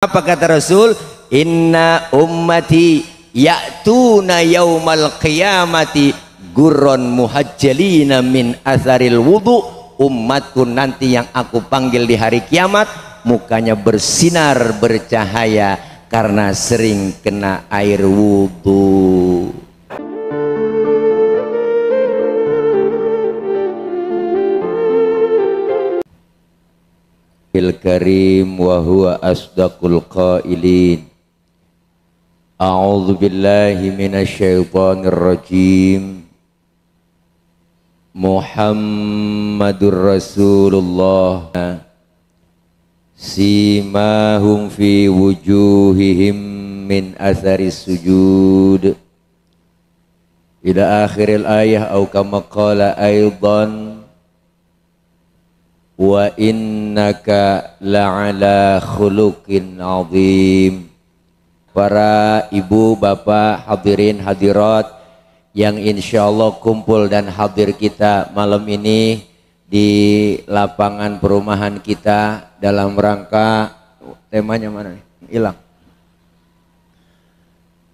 Apa kata Rasul? Inna ummati ya'tuna yaumal qiyamati gurron muhajjalina min atharil wudu. Umatku nanti yang aku panggil di hari kiamat mukanya bersinar bercahaya karena sering kena air wudu. Karim wa huwa asdaqul qailin. A'udzu billahi minasyaitonir rajim. Muhammadur Rasulullah simahum fi wujuhihim min atharis sujud ila akhiril ayah au kama qala aidan wa innaka la'ala khuluqin azim. Para ibu, bapak, hadirin hadirat yang insyaallah kumpul dan hadir kita malam ini di lapangan perumahan kita dalam rangka temanya mana nih? Hilang.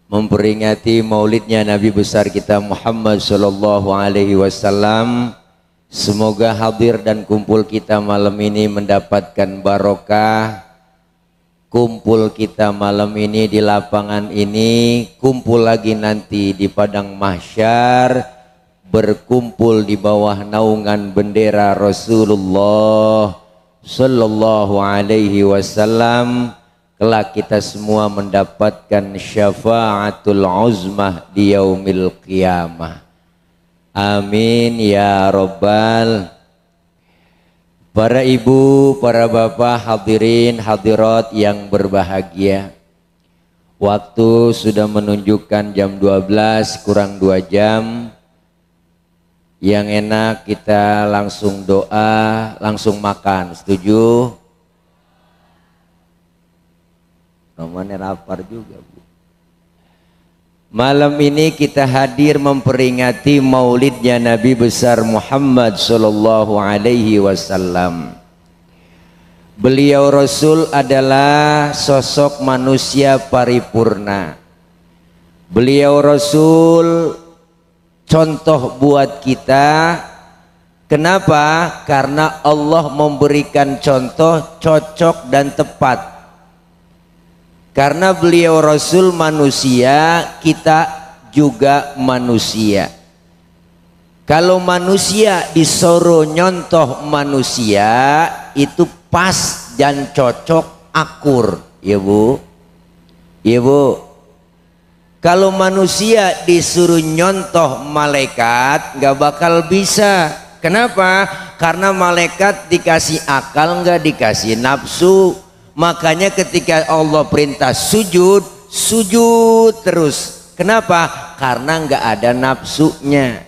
Memperingati maulidnya Nabi besar kita Muhammad sallallahu alaihi wasallam. Semoga hadir dan kumpul kita malam ini mendapatkan barokah. Kumpul kita malam ini di lapangan ini, kumpul lagi nanti di padang mahsyar, berkumpul di bawah naungan bendera Rasulullah sallallahu alaihi wasallam. Kelak kita semua mendapatkan syafaatul uzmah di yaumil qiyamah. Amin ya Rabbal. Para ibu, para bapak, hadirin hadirat yang berbahagia, waktu sudah menunjukkan jam 12 kurang 2 jam. Yang enak kita langsung doa, langsung makan. Setuju? Namanya lapar juga, Bu. Malam ini kita hadir memperingati maulidnya Nabi besar Muhammad sallallahu alaihi wasallam. Beliau Rasul adalah sosok manusia paripurna. Beliau Rasul contoh buat kita. Kenapa? Karena Allah memberikan contoh cocok dan tepat. Karena beliau Rasul manusia, kita juga manusia. Kalau manusia disuruh nyontoh manusia, itu pas dan cocok akur, ya Bu. Ya Bu. Kalau manusia disuruh nyontoh malaikat, nggak bakal bisa. Kenapa? Karena malaikat dikasih akal, nggak dikasih nafsu. Makanya ketika Allah perintah sujud, sujud terus. Kenapa? Karena nggak ada nafsunya.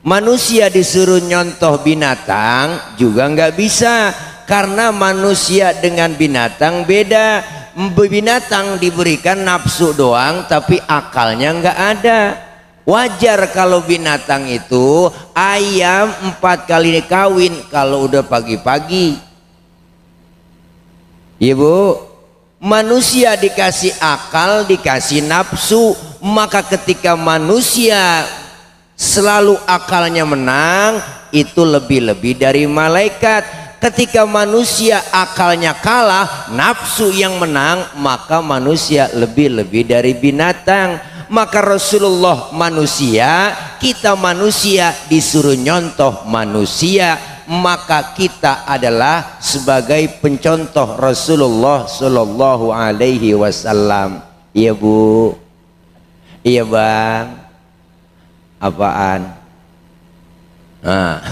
Manusia disuruh nyontoh binatang juga nggak bisa. Karena manusia dengan binatang beda. Binatang diberikan nafsu doang tapi akalnya nggak ada. Wajar kalau binatang itu ayam 4 kali kawin kalau udah pagi-pagi. Ibu, manusia dikasih akal, dikasih nafsu, maka ketika manusia selalu akalnya menang, itu lebih-lebih dari malaikat. Ketika manusia akalnya kalah, nafsu yang menang, maka manusia lebih-lebih dari binatang. Maka Rasulullah manusia, kita manusia disuruh nyontoh manusia. Maka kita adalah sebagai pencontoh Rasulullah sallallahu alaihi wasallam. Iya Bu. Iya Bang. Apaan? Nah.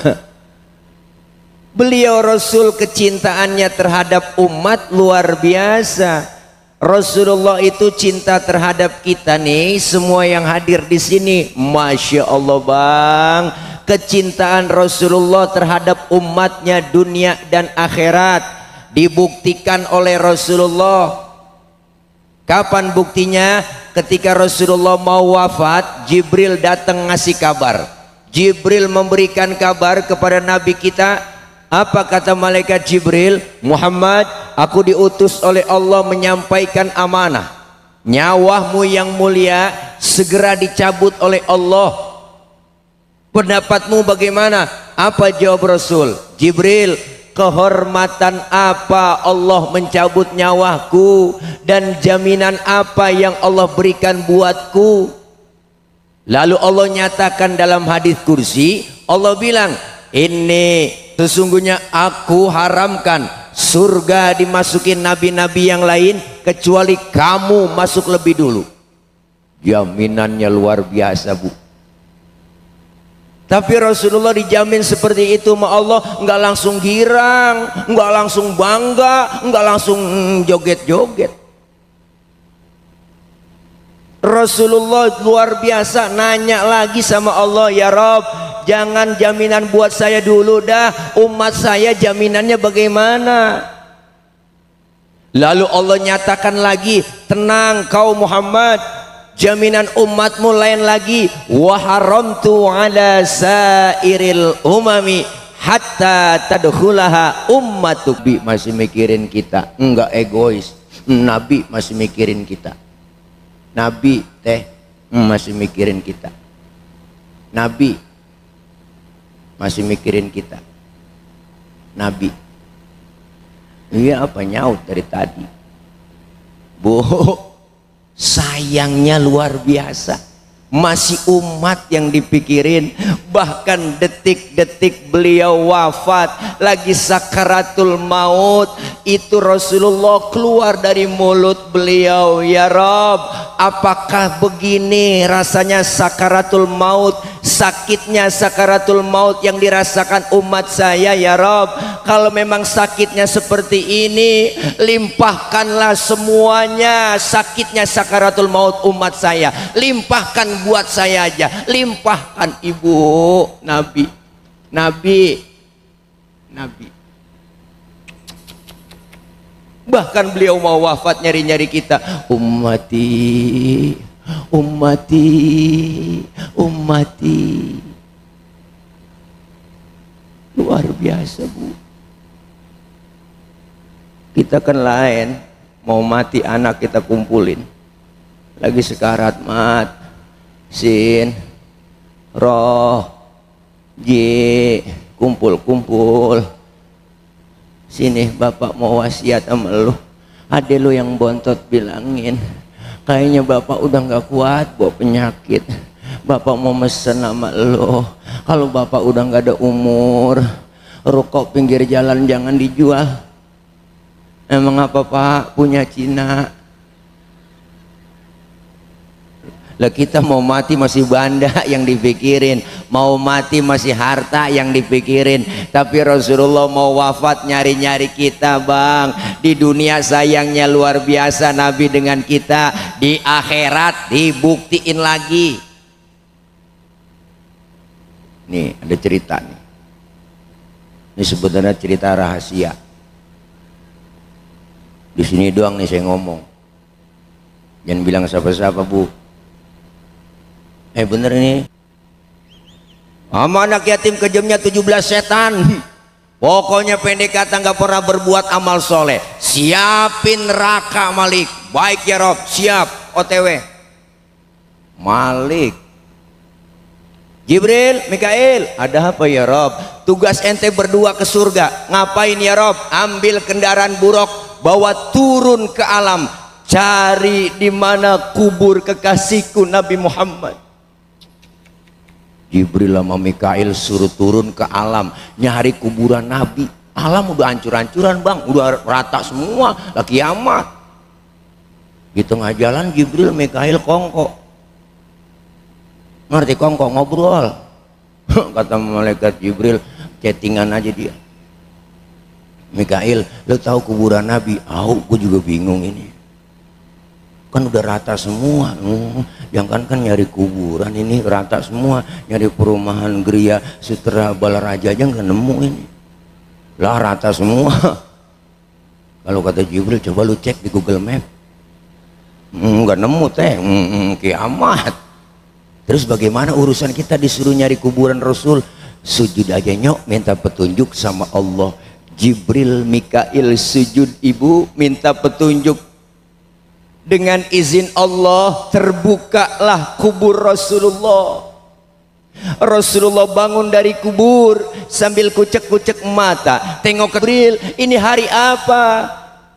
Beliau Rasul kecintaannya terhadap umat luar biasa. Rasulullah itu cinta terhadap kita nih, semua yang hadir di sini. Masya Allah Bang. Kecintaan Rasulullah terhadap umatnya dunia dan akhirat dibuktikan oleh Rasulullah. Kapan buktinya? Ketika Rasulullah mau wafat, Jibril datang ngasih kabar. Jibril memberikan kabar kepada Nabi kita, Apa kata malaikat Jibril? Muhammad, aku diutus oleh Allah menyampaikan amanah. Nyawamu yang mulia segera dicabut oleh Allah. Pendapatmu bagaimana? Apa jawab Rasul? Jibril, kehormatan apa Allah mencabut nyawaku, dan jaminan apa yang Allah berikan buatku? Lalu Allah nyatakan dalam hadis kursi, Allah bilang, ini sesungguhnya aku haramkan surga dimasukin nabi-nabi yang lain kecuali kamu masuk lebih dulu. Jaminannya luar biasa, Bu. Tapi Rasulullah dijamin seperti itu sama Allah, nggak langsung girang, nggak langsung bangga, nggak langsung joget-joget. Rasulullah luar biasa, nanya lagi sama Allah, ya Rob, jangan jaminan buat saya dulu dah, umat saya jaminannya bagaimana? Lalu Allah nyatakan lagi, tenang kau Muhammad, jaminan umatmu lain lagi. Wa haramtu ala sairil umami hatta tadkhulaha ummatuk. Nabi masih mikirin kita, enggak egois. Nabi masih mikirin kita. Nabi masih mikirin kita. Nabi masih mikirin kita. Nabi. Iya, apa nyaut dari tadi? Bu, sayangnya luar biasa, masih umat yang dipikirin. Bahkan detik-detik beliau wafat, lagi sakaratul maut, itu Rasulullah keluar dari mulut beliau, ya Rob, apakah begini rasanya sakaratul maut, sakitnya sakaratul maut yang dirasakan umat saya, ya Rob? Kalau memang sakitnya seperti ini, limpahkanlah semuanya sakitnya sakaratul maut umat saya, limpahkan buat saya aja, limpahkan. Ibu, Nabi, Nabi, Nabi. Bahkan beliau mau wafat nyari-nyari kita, ummati, ummati, ummati. Luar biasa, Bu. Kita kan lain, mau mati anak kita kumpulin, lagi sekarat mat, sin, roh, ji, kumpul-kumpul. Sini bapak mau wasiat sama lu. Ade lu yang bontot bilangin, kayaknya bapak udah nggak kuat bawa penyakit. Bapak mau mesen sama lu, kalau bapak udah nggak ada umur, rokok pinggir jalan jangan dijual. Emang apa Pak, punya Cina? Lah kita mau mati masih banda yang dipikirin, mau mati masih harta yang dipikirin. Tapi Rasulullah mau wafat nyari-nyari kita, Bang. Di dunia sayangnya luar biasa Nabi dengan kita, di akhirat dibuktiin lagi. Nih ada cerita nih. Ini sebenarnya cerita rahasia. Di sini doang nih saya ngomong. Jangan bilang siapa-siapa, Bu. Bener nih, sama anak yatim kejamnya 17 setan. Pokoknya pendek kata nggak pernah berbuat amal soleh. Siapin neraka Malik. Baik ya Rob, siap. OTW Malik. Jibril, Mikail, ada apa ya Rob? Tugas ente berdua ke surga. Ngapain ya Rob? Ambil kendaraan buruk, bawa turun ke alam, cari di mana kubur kekasihku Nabi Muhammad. Jibril sama Mikail suruh turun ke alam nyari kuburan Nabi. Alam udah hancur-hancuran, Bang, udah rata semua, lagi kiamat. Di tengah jalan Jibril Mikail kongko. Ngerti kongko? Ngobrol. Kata malaikat Jibril, chattingan aja dia. Mikail, lo tahu kuburan Nabi? Gue juga bingung ini. Kan udah rata semua. Jangan kan nyari kuburan, ini rata semua. Nyari perumahan Gria Sutra Balaraja aja nggak nemu ini. Lah rata semua. Kalau kata Jibril, coba lu cek di Google Map. Nggak nemu teh. Kiamat. Terus bagaimana urusan kita disuruh nyari kuburan Rasul? Sujud aja nyok, minta petunjuk sama Allah. Jibril, Mikail sujud ibu, minta petunjuk. Dengan izin Allah terbukalah kubur Rasulullah. Rasulullah bangun dari kubur sambil kucek-kucek mata, tengok ke Jibril, ini hari apa?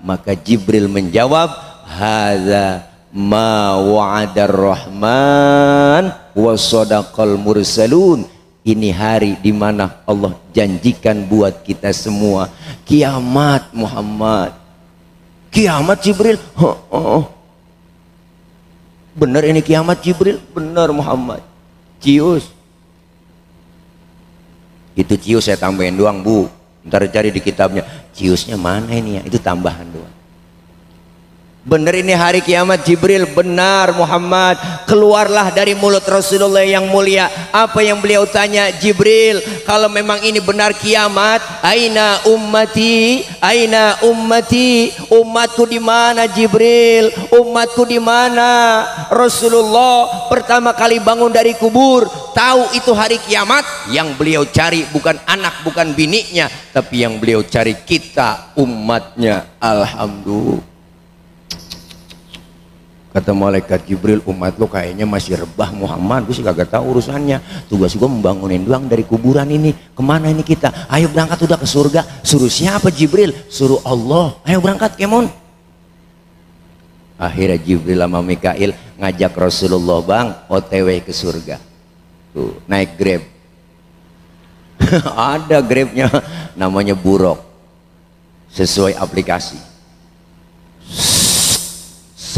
Maka Jibril menjawab, hadza ma wa'adar rahman wa sadaqal mursalun. Ini hari di mana Allah janjikan buat kita semua, kiamat Muhammad. Kiamat Jibril? Benar ini kiamat Jibril? Benar Muhammad. Cius. Itu cius saya tambahin doang bu, ntar cari di kitabnya ciusnya mana ini ya, itu tambahan doang. Benar ini hari kiamat Jibril, benar Muhammad. Keluarlah dari mulut Rasulullah yang mulia. Apa yang beliau tanya? Jibril, kalau memang ini benar kiamat, aina ummati, aina ummati, umatku di mana Jibril, umatku di mana? Rasulullah pertama kali bangun dari kubur, tahu itu hari kiamat. Yang beliau cari bukan anak, bukan biniknya, tapi yang beliau cari kita, umatnya. Alhamdulillah. Kata malaikat Jibril, umat lo kayaknya masih rebah Muhammad, gue sih kagak tahu urusannya. Tugas gue membangunin doang dari kuburan ini. Kemana ini kita? Ayo berangkat udah ke surga. Suruh siapa Jibril? Suruh Allah. Ayo berangkat kemon. Akhirnya Jibril sama Mikail ngajak Rasulullah, bang, OTW ke surga. Tuh, naik Grab. Ada Grabnya, namanya Buruk. Sesuai aplikasi.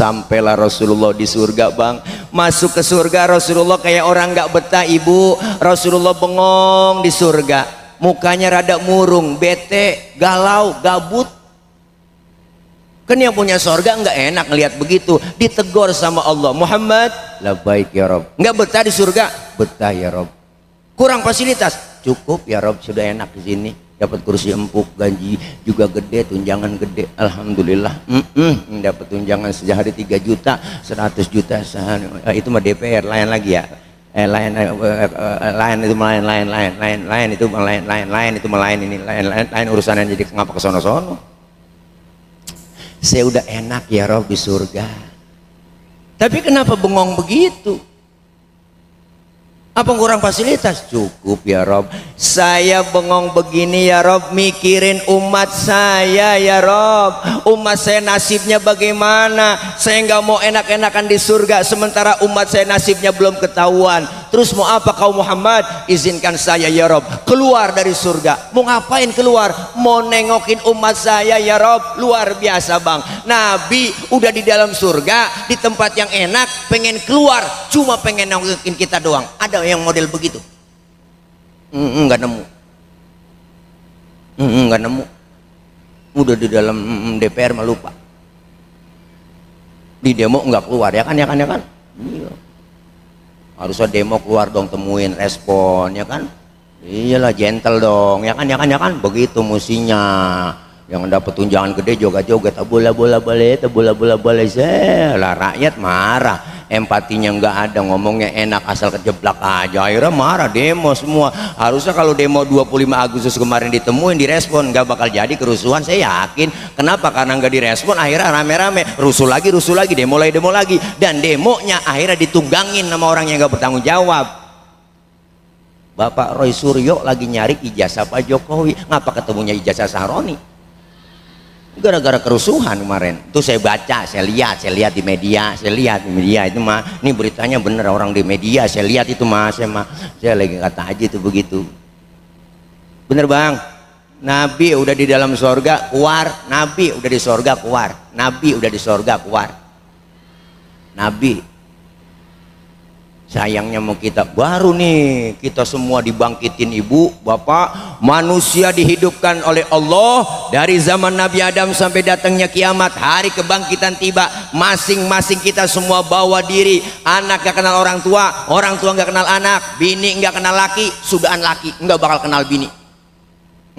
Sampailah Rasulullah di surga bang. Masuk ke surga Rasulullah kayak orang nggak betah ibu. Rasulullah bengong di surga, mukanya rada murung, bete, galau, gabut. Kan yang punya surga nggak enak ngelihat begitu. Ditegur sama Allah, Muhammad, labbaik ya Rob. Nggak betah di surga? Betah ya Rob. Kurang fasilitas? Cukup ya Rob, sudah enak di sini. Dapat kursi empuk, gaji juga gede, tunjangan gede, alhamdulillah. Dapat tunjangan sehari 3 juta, 100 juta sehari. Itu mah DPR, lain lagi ya. Lain itu lain urusannya, jadi ngapa ke sono-sono. Saya udah enak ya Rob di surga. Tapi kenapa bengong begitu? Apa kurang fasilitas? Cukup ya Rob. Saya bengong begini ya Rob, mikirin umat saya ya Rob. Umat saya nasibnya bagaimana? Saya nggak mau enak-enakan di surga, sementara umat saya nasibnya belum ketahuan. Terus mau apa kau Muhammad? Izinkan saya ya Rob keluar dari surga. Mau ngapain keluar? Mau nengokin umat saya ya Rob. Luar biasa bang, Nabi udah di dalam surga, di tempat yang enak, pengen keluar, cuma pengen nengokin kita doang. Ada yang model begitu? Nggak nemu. Nggak nemu. Udah di dalam DPR mah lupa. Di demo nggak keluar ya kan? Iya. Harusnya demo keluar dong, temuin respon ya kan? Iyalah, gentle dong ya kan? Begitu musinya. Yang dapat tunjangan gede joget-joget, bola balik lah, rakyat marah, empatinya nggak ada, ngomongnya enak asal kejeblak aja, akhirnya marah, demo semua. Harusnya kalau demo 25 Agustus kemarin ditemuin, direspon, nggak bakal jadi kerusuhan, saya yakin. Kenapa? Karena nggak direspon, akhirnya rame-rame rusuh lagi, demo lagi, dan demonya akhirnya ditunggangin sama orang yang nggak bertanggung jawab. Bapak Roy Suryo lagi nyari ijazah Pak Jokowi, ngapa ketemunya ijazah Sahroni? Gara-gara kerusuhan kemarin. Itu saya baca, saya lihat di media, itu mah, ini beritanya bener, orang di media, saya lihat itu mah, saya lagi kata aja itu begitu. Bener bang, Nabi udah di dalam sorga keluar, Nabi udah di sorga keluar, Nabi. Sayangnya mau kita baru nih, kita semua dibangkitin ibu, bapak, manusia dihidupkan oleh Allah dari zaman Nabi Adam sampai datangnya kiamat, hari kebangkitan tiba, masing-masing kita semua bawa diri, anak gak kenal orang tua gak kenal anak, bini gak kenal laki, sudahan laki gak bakal kenal bini.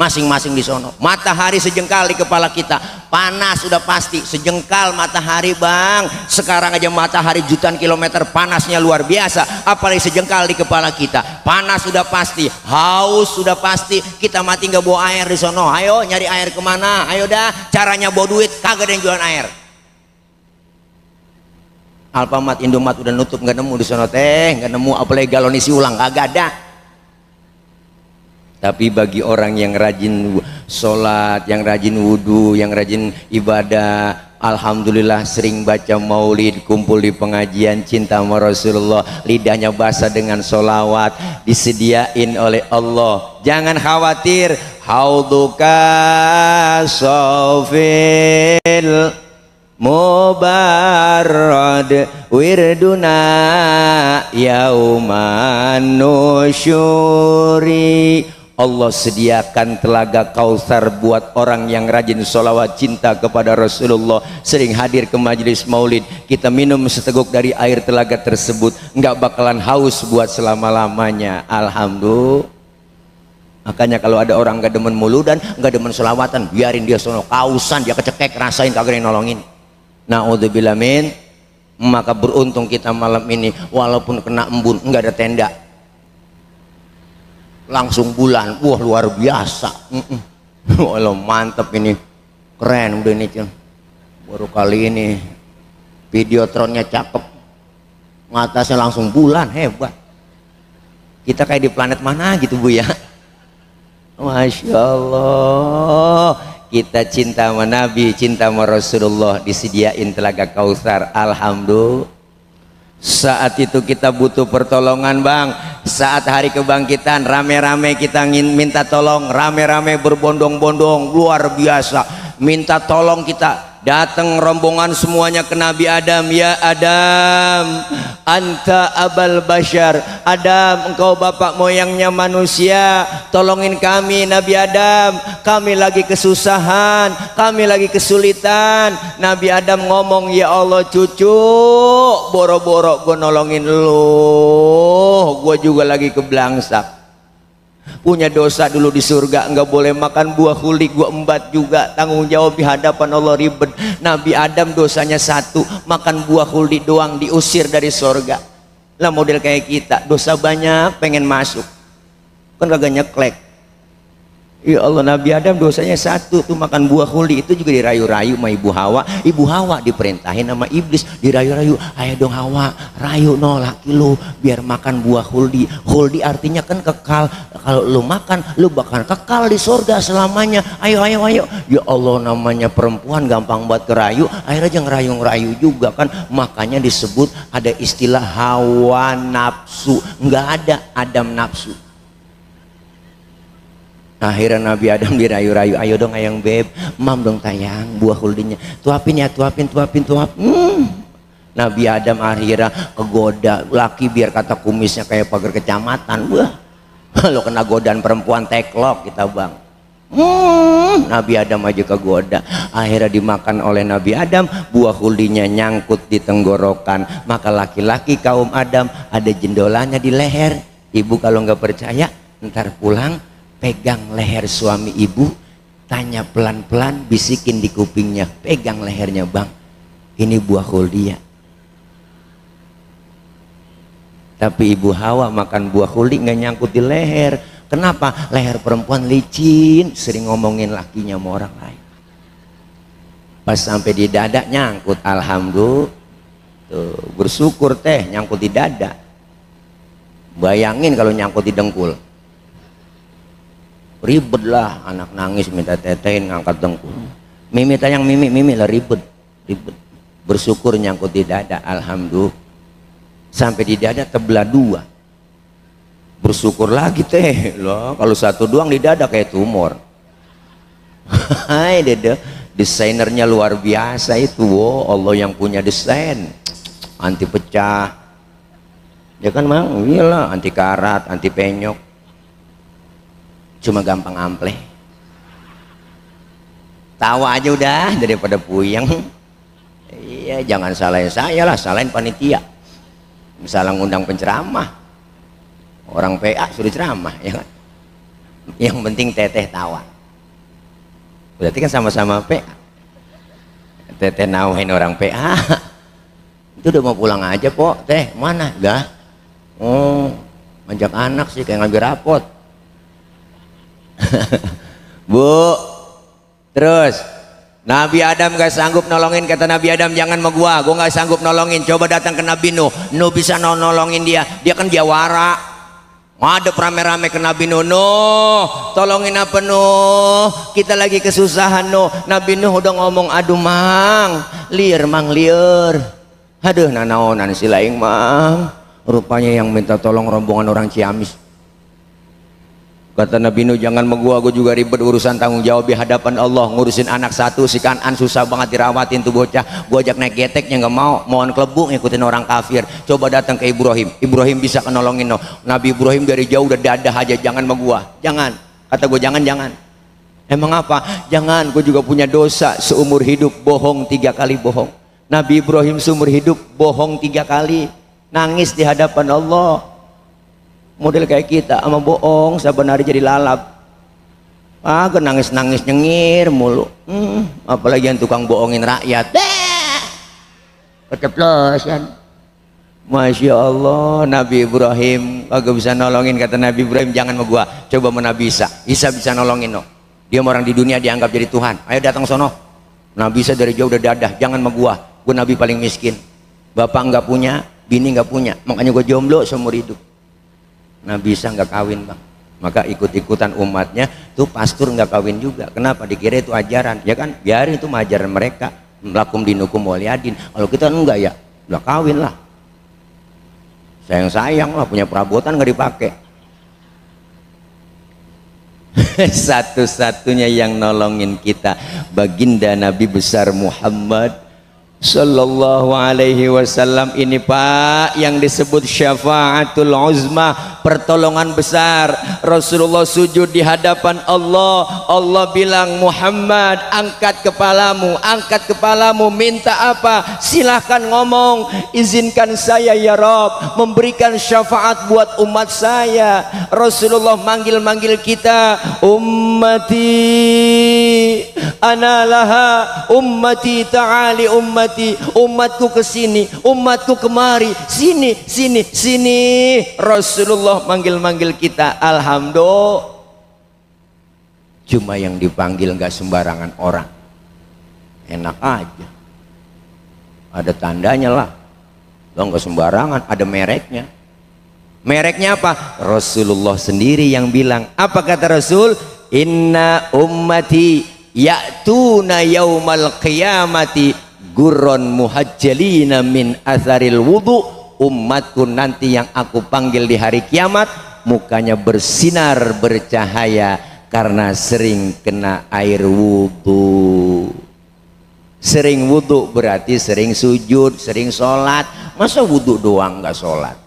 masing-masing di sono. Matahari sejengkal di kepala kita, panas sudah pasti, sejengkal matahari bang. Sekarang aja matahari jutaan kilometer, panasnya luar biasa, apalagi sejengkal di kepala kita. Panas sudah pasti, haus sudah pasti. Kita mati nggak bawa air di sono. Ayo nyari air kemana? Ayo dah, caranya bawa duit, kagak ada yang jualan air. Alfamart, Indomaret udah nutup, nggak nemu di sono teh, nggak nemu, apalagi galon isi ulang kagak ada. Tapi bagi orang yang rajin sholat, yang rajin wudhu, yang rajin ibadah, alhamdulillah sering baca maulid, kumpul di pengajian, cinta sama Rasulullah, lidahnya basah dengan sholawat, disediain oleh Allah. Jangan khawatir, hauduka sofil mubarrad wirduna yauman nusyuri. Allah sediakan telaga Kautsar buat orang yang rajin sholawat, cinta kepada Rasulullah, sering hadir ke majelis maulid. Kita minum seteguk dari air telaga tersebut, nggak bakalan haus buat selama-lamanya. Alhamdulillah. Makanya kalau ada orang nggak demen muludan, nggak demen sholawatan, biarin dia sono kausan, dia kecekek, rasain kagak ada yang nolongin. Naudzubillah min. Maka beruntung kita malam ini, walaupun kena embun, nggak ada tenda, langsung bulan. Wah luar biasa. Walau mantep ini, keren udah ini. Baru kali ini videotronnya cakep, ngatasnya langsung bulan, hebat. Kita kayak di planet mana gitu Bu ya. Masya Allah. Kita cinta sama Nabi, cinta sama Rasulullah, disediain telaga Kautsar. Alhamdulillah. Saat itu kita butuh pertolongan bang. Saat hari kebangkitan, rame-rame kita minta tolong, rame-rame berbondong-bondong, luar biasa. Minta tolong kita. Datang rombongan semuanya ke Nabi Adam. Ya Adam, anta abal bashar. Adam, engkau bapak moyangnya manusia, tolongin kami Nabi Adam, kami lagi kesusahan, kami lagi kesulitan. Nabi Adam ngomong, ya Allah cucu, boro-boro gue nolongin lu, gue juga lagi keblangsak, punya dosa dulu di surga, nggak boleh makan buah huli, gua embat juga, tanggung jawab di hadapan Allah ribet. Nabi Adam dosanya satu, makan buah huli doang, diusir dari surga. Lah model kayak kita, dosa banyak pengen masuk, kan kagak nyeklek. Ya Allah, Nabi Adam dosanya satu tuh, makan buah huli, itu juga dirayu-rayu sama ibu Hawa. Ibu Hawa diperintahin sama iblis, dirayu-rayu, ayo dong Hawa, rayu no laki lu biar makan buah huli. Huli artinya kan kekal, kalau lu makan lu bakal kekal di surga selamanya. Ayo ayo ayo. Ya Allah, namanya perempuan gampang buat kerayu, akhirnya aja ngerayu-ngerayu juga kan. Makanya disebut ada istilah hawa nafsu, nggak ada Adam nafsu. Akhirnya Nabi Adam dirayu-rayu, ayo dong ayang beb, mam dong tayang buah huldinya, tuapin ya, tuapin. Nabi Adam akhirnya kegoda laki, biar kata kumisnya kayak pagar kecamatan. Wah, kalau kena godaan perempuan teklok kita bang. Nabi Adam aja kegoda, akhirnya dimakan oleh Nabi Adam, buah huldinya nyangkut di tenggorokan. Maka laki-laki kaum Adam ada jendolanya di leher. Ibu kalau nggak percaya, ntar pulang pegang leher suami ibu, tanya pelan-pelan, bisikin di kupingnya, pegang lehernya bang, ini buah huldi ya. Tapi ibu Hawa makan buah huldi nggak nyangkut di leher. Kenapa? Leher perempuan licin, sering ngomongin lakinya sama orang lain. Pas sampai di dada nyangkut, alhamdulillah. Tuh, bersyukur teh nyangkut di dada. Bayangin kalau nyangkut di dengkul, ribet lah, anak nangis minta tetein, ngangkat dengkul, mimi tayang, mimi lah, ribet. Bersyukur nyangkut di dada, alhamdulillah. Sampai di dada tebelah dua, bersyukur lagi teh loh. Kalau satu doang di dada kayak tumor. Hai dede, desainernya luar biasa itu. Wow, Allah yang punya desain, anti pecah ya kan mang, iyalah, anti karat, anti penyok. Cuma gampang ampleh, tawa aja udah daripada puyeng. Iya, jangan salahin saya lah, salahin panitia. Misalnya ngundang penceramah, orang PA suruh ceramah ya kan, yang penting teteh tawa. Berarti kan sama-sama PA. Teh nawain orang PA. Itu udah mau pulang aja, Pok. Teh, mana? Dah. Oh, ngajak anak sih kayak ngambil rapot. Bu, terus Nabi Adam gak sanggup nolongin, kata Nabi Adam, jangan sama gua gak sanggup nolongin. Coba datang ke Nabi Nuh, Nuh bisa nolongin dia kan jawara. Ngadep rame-rame ke Nabi Nuh, Nuh tolongin apa Nuh, kita lagi kesusahan Nuh. Nabi Nuh udah ngomong, aduh mang liur, aduh nanaonan si laing mang, rupanya yang minta tolong rombongan orang Ciamis. Kata Nabi Nuh, jangan sama gua juga ribet urusan tanggung jawab di hadapan Allah. Ngurusin anak satu si Kanan susah banget dirawatin tuh bocah. Gua ajak naik geteknya nggak mau, mohon kelebu ngikutin orang kafir. Coba datang ke Ibrahim bisa kenolongin no. Nabi Ibrahim dari jauh udah dadah aja, jangan sama gua, jangan. Kata gua jangan. Emang apa? Jangan, gua juga punya dosa seumur hidup, bohong 3 kali bohong. Nabi Ibrahim seumur hidup bohong 3 kali, nangis di hadapan Allah. Model kayak kita sama bohong saban hari jadi lalap. Nangis nyengir mulu. Apalagi yang tukang bohongin rakyat. Keceplosan. Masya Allah, Nabi Ibrahim kagak bisa nolongin. Kata Nabi Ibrahim, jangan sama gua, coba sama Nabi Isa. Isa bisa nolongin no. Dia orang di dunia dianggap jadi Tuhan. Ayo datang sono. Nabi Isa dari jauh udah dadah, jangan sama gua Nabi paling miskin. Bapak nggak punya, bini nggak punya, makanya gua jomblo seumur hidup. Nabi Isa nggak kawin bang, maka ikut-ikutan umatnya tuh pastur nggak kawin juga. Kenapa? Dikira itu ajaran, ya kan? Biarin itu ajaran mereka, lakum dinukum waliyadin. Kalau kita enggak ya, udah kawin lah. Sayang lah, punya perabotan nggak dipakai. Satu-satunya yang nolongin kita baginda Nabi besar Muhammad Sallallahu alaihi wasallam ini Pak, yang disebut syafaatul uzma, pertolongan besar. Rasulullah sujud di hadapan Allah. Allah bilang, Muhammad angkat kepalamu, minta apa? Silahkan ngomong. Izinkan saya ya Rob memberikan syafaat buat umat saya. Rasulullah manggil kita, ummati analaha, ummati ta'ali, umatku kesini, umatku kemari, sini. Rasulullah manggil kita. Alhamdulillah, cuma yang dipanggil nggak sembarangan orang, enak aja, ada tandanya lah. Lo nggak sembarangan, ada mereknya. Mereknya apa? Rasulullah sendiri yang bilang. Apa kata Rasul? Inna ummati ya'tuna yaumal qiyamati gurron muhajjalina min atharil wudu. Umatku nanti yang aku panggil di hari kiamat, mukanya bersinar bercahaya karena sering kena air wudu. Sering wudu berarti sering sujud, sering sholat. Masa wudu doang nggak sholat?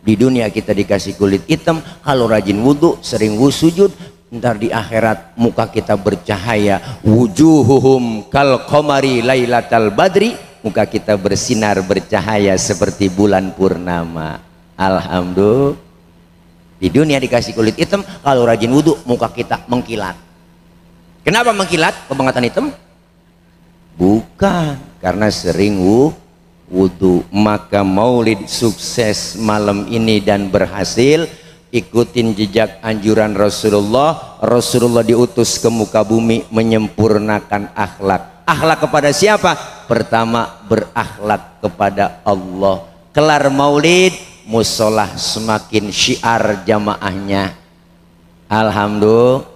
Di dunia kita dikasih kulit hitam, kalau rajin wudu, sering sujud, ntar di akhirat muka kita bercahaya. Wujuhuhum kal qamari lailatal badri, muka kita bersinar bercahaya seperti bulan purnama. Alhamdulillah. Di dunia dikasih kulit hitam, kalau rajin wudhu muka kita mengkilat. Kenapa mengkilat? Kebangatan hitam? Bukan, karena sering wudhu. Maka maulid sukses malam ini dan berhasil. Ikutin jejak anjuran Rasulullah. Rasulullah diutus ke muka bumi menyempurnakan akhlak. Akhlak kepada siapa? Pertama, berakhlak kepada Allah. Kelar maulid, musolah semakin syiar jamaahnya. Alhamdulillah.